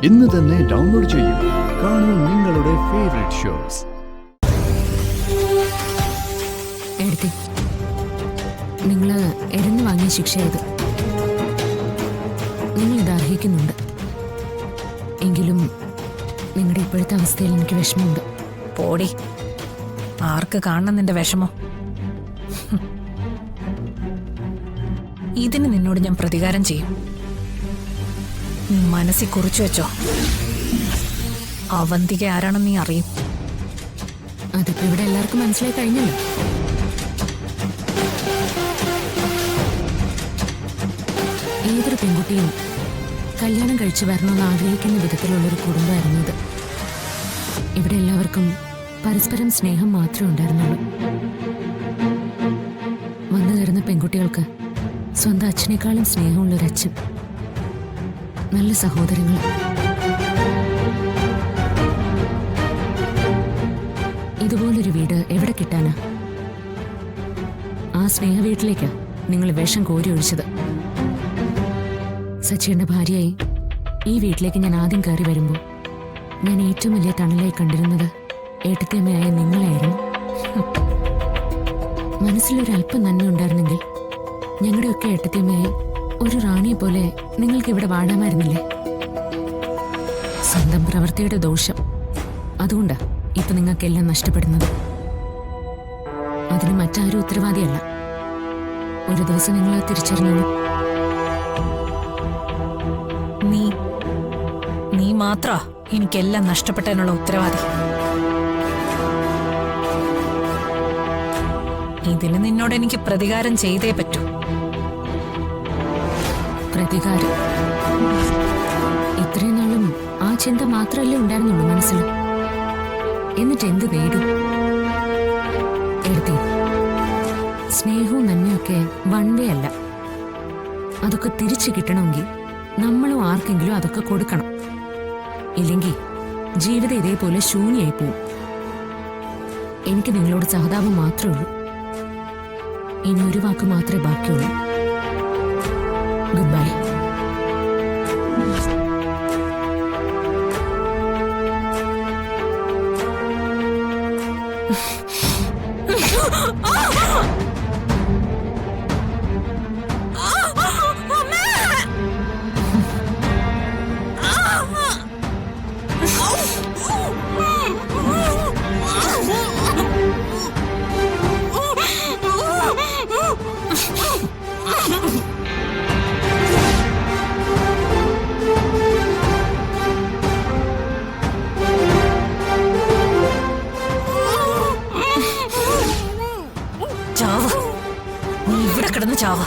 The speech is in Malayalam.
ഇന്ന് തന്നെ ഡൗൺലോഡ് ചെയ്യൂ. കാണൂ നിങ്ങളുടെ ഫേവറേറ്റ് ഷോസ്. നിങ്ങൾ എരഞ്ഞു വാങ്ങിയ ശിക്ഷയത്. നിങ്ങൾ ഇത് അർഹിക്കുന്നുണ്ട്. എങ്കിലും നിങ്ങളുടെ ഇപ്പോഴത്തെ അവസ്ഥയിൽ എനിക്ക് വിഷമമുണ്ട്. പോടി, ആർക്ക് കാണണം നിന്റെ വിഷമം? ഇതിന് നിന്നോട് ഞാൻ പ്രതികാരം ചെയ്യും. നീ മനസ്സിൽ കുറിച്ചു വെച്ചോ. അവന്തിക ആരാണെന്ന് നീ അറിയും. അതിപ്പോ ഇവിടെ എല്ലാവർക്കും മനസ്സിലായി കഴിഞ്ഞല്ലോ. ഏതൊരു പെൺകുട്ടിയും കല്യാണം കഴിച്ചു വരണമെന്ന് ആഗ്രഹിക്കുന്ന വിധത്തിലുള്ളൊരു കുടുംബമായിരുന്നു ഇത്. ഇവിടെ എല്ലാവർക്കും പരസ്പരം സ്നേഹം മാത്രമേ ഉണ്ടായിരുന്നുള്ളൂ. വന്നു കയറുന്ന പെൺകുട്ടികൾക്ക് സ്വന്തം അച്ഛനേക്കാളും സ്നേഹമുള്ളൊരച്ഛൻ, നല്ല സഹോദരങ്ങൾ. ഇതുപോലൊരു വീട് എവിടെ കിട്ടാനാ? ആ സ്നേഹ വീട്ടിലേക്കാ നിങ്ങൾ വിഷം കോരി ഒഴിച്ചത്. സച്ചിയുടെ ഭാര്യയായി ഈ വീട്ടിലേക്ക് ഞാൻ ആദ്യം കയറി വരുമ്പോൾ ഞാൻ ഏറ്റവും വലിയ തണലായി കണ്ടിരുന്നത് ഏട്ടത്തിയമ്മയായ നിങ്ങളായിരുന്നു. മനസ്സിലൊരല്പം നന്മ ഉണ്ടായിരുന്നെങ്കിൽ ഞങ്ങളുടെയൊക്കെ ഏട്ടത്തിയമ്മയെ ഒരു റാണിയെ പോലെ നിങ്ങൾക്ക് ഇവിടെ വാഴാമായിരുന്നില്ലേ? സ്വന്തം പ്രവൃത്തിയുടെ ദോഷം അതുകൊണ്ടാ ഇപ്പൊ നിങ്ങൾക്കെല്ലാം നഷ്ടപ്പെടുന്നത്. അതിന് മറ്റാരും ഉത്തരവാദിയല്ല. ഒരു ദിവസം നിങ്ങൾ തിരിച്ചറിഞ്ഞോളൂ. നീ മാത്ര എനിക്കെല്ലാം നഷ്ടപ്പെട്ടതിനുള്ള ഉത്തരവാദി. ഇതിന് നിന്നോട് എനിക്ക് പ്രതികാരം ചെയ്തേ പറ്റൂ. പ്രതികാരം? ഇത്രയും നാളും ആ ചിന്ത മാത്രമല്ലേ ഉണ്ടായിരുന്നുള്ളൂ മനസ്സിൽ. എന്നിട്ട് എന്ത് നേടും? എഴുതി സ്നേഹവും നന്മയൊക്കെ വൺ വേ അല്ല. അതൊക്കെ തിരിച്ചു കിട്ടണമെങ്കിൽ നമ്മളും ആർക്കെങ്കിലും അതൊക്കെ കൊടുക്കണം. ഇല്ലെങ്കിൽ ജീവിതം ഇതേപോലെ ശൂന്യായി പോവും. എനിക്ക് നിങ്ങളോട് സഹതാപം മാത്രമേ ഉള്ളൂ. ഇനി ഒരു വാക്ക് മാത്രമേ ബാക്കിയുള്ളൂ. Good bye. ചാവ്, നീ ഇവിടെ കിടന്ന് ചാവ്.